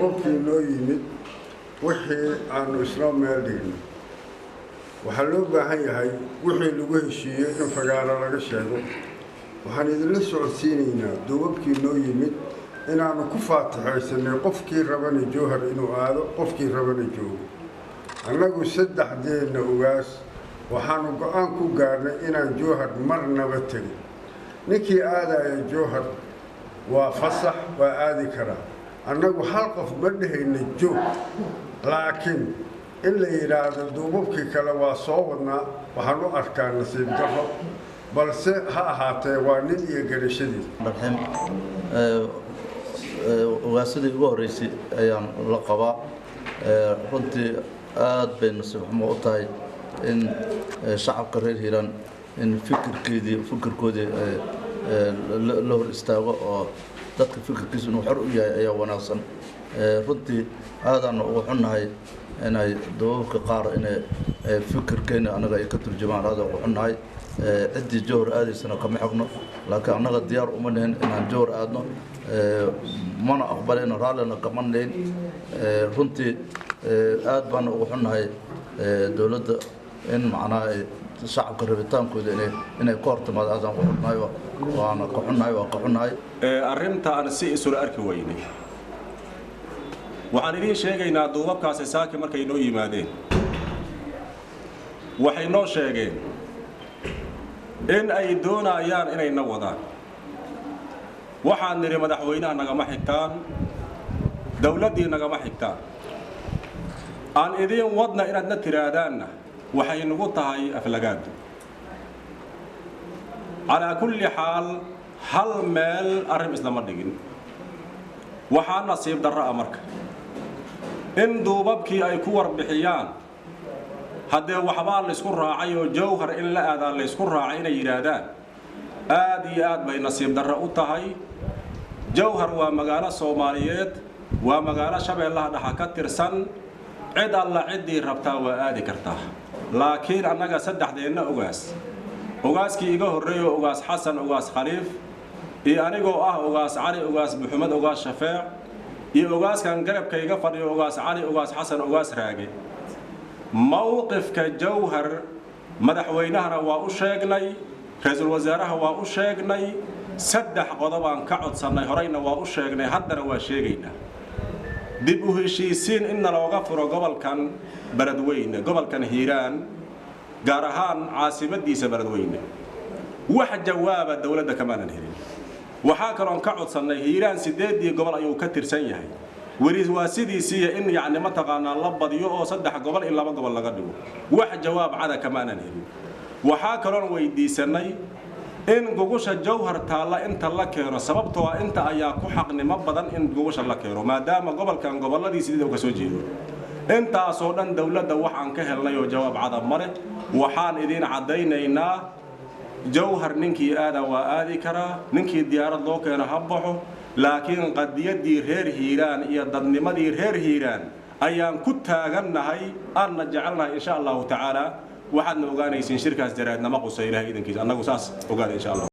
duubabkii noo yimid wixii aanu isla meel dhigno waxaa loo baahan yahay wixii lagu heshiiyey in fagaaro laga sheego waxaan idinla socodsiinaynaa duubabkii noo yimid inaanu ku faataxaysanay qofkii rabana jowhar inuu aado qofkii rabana joogo annagu saddexdeenna ugaas waxaanu go'aan ku gaarnay inaan jowhar marnaba tegin ninkii aadaya jowhar waa fasax waa aadi karaa annagu hal qof ma dhehayna joog laakiin in la yidhaahdo duubabkii kale waa soo wadnaa waxaan u arkaa nasiib darro balse ha ahaatee waa nin iyo garashadiis ugaasadii ugu horreysay ayaan la qabaa runtii aad bay nasiib xumo u tahay in shacabka reer hiiraan in fikirkoodii la hor istaago oo dadka fikirkiisa inuu xor u yahay ayaa wanaagsan runtii aadaan ugu xunnahay inay duubabka qaar inay fikirkeena anaga ay ka turjumaan aadaan ugu xunnahay ciddii jowhar aadaysana kama xogno laakiin annaga diyaar uma nihin inaan jowhar aadno mana aqbalayno raallina kama nihin runtii aad baan ugu xunnahay dowladda in macnaha shacabka rabitaankooda inay ka hortimaado aadaan ugu xunnahay waana ka xunnahay waa ka xunnahay arrinta aan si isula arki weynay waxaan idiin sheegaynaa duubabkaasi saaki markay noo yimaadeen waxay noo sheegeen in ay doonayaan inayna wadaan waxaan nidhi madaxweynaha nagama xigtaan dawladdii nagama xigtaan aan idiin wadna inaadna tiraahdaanna waxay nagu tahay aflagaadu calaa kulli xaal hal meel arrin islama dhigin waxaa nasiib darro ah marka in duubabkii ay ku warbixiyaan haddee waxbaa laysku raacay oo jowhar in la aadaa laysku raacay inay yidhaahdaan aad iyo aad bay nasiib darro u tahay jowhar waa magaalo soomaaliyeed waa magaalo shabeellaha dhexa ka tirsan cid alla ciddii rabtaa waa aadi kartaa laakiin annaga saddexdeenna ogaaskii iga horreeyo ogaas xasan ogaas khaliif iyo anigoo ah ogaas cali ogaas maxamed ogaas shafeec iyo ogaaskan garabka iga fadhiyo ogaas cali ogaas xasan ogaas raage mowqifka jowhar madaxweynahana waa u sheegnay ra-iisul wasaaraha waa u sheegnay saddex qodobaan ka codsannay horeyna waa u sheegnay haddana waa sheegaynaa dib u heshiisiin inna looga furo gobolkan beledweyne gobolkan hiiraan gaar ahaan caasimadiisa beledweyne wax jawaaba dawladda kamaanan helin waxaa kaloon ka codsannay hiiraan 8 gobol ayuu ka tirsan yahay wariis waa sidiisii in yacni mataqaanaa la badiyo oo 3 gobol in 2 gobol laga dhigo wax jawaab cada kamaanan helin waxaa kaloon weydiisanay in gogosha jowhar taalla inta la keeno sababtoo ah inta ayaa ku xaqnimo badan in gogosha la keeno maadaama gobolkan gobolladii sidii uu ka soo jeedo intaasoo dhan dawladda waxaan ka helnay oo jawaab cada mare waxaan idiin caddaynaynaa jowhar ninkii aada waa aadi karaa ninkii diyaarad loo keeno ha baxo laakiin qadiyadii reer hiiraan iyo dadnimadii reer hiiraan ayaan ku taagannahay aanna jecelnahay insha allahu tacaala waxaadna ogaanaysiin shirkaas jaraadnama qusa ilaahay idankiisa annagu saas ogaada insha allah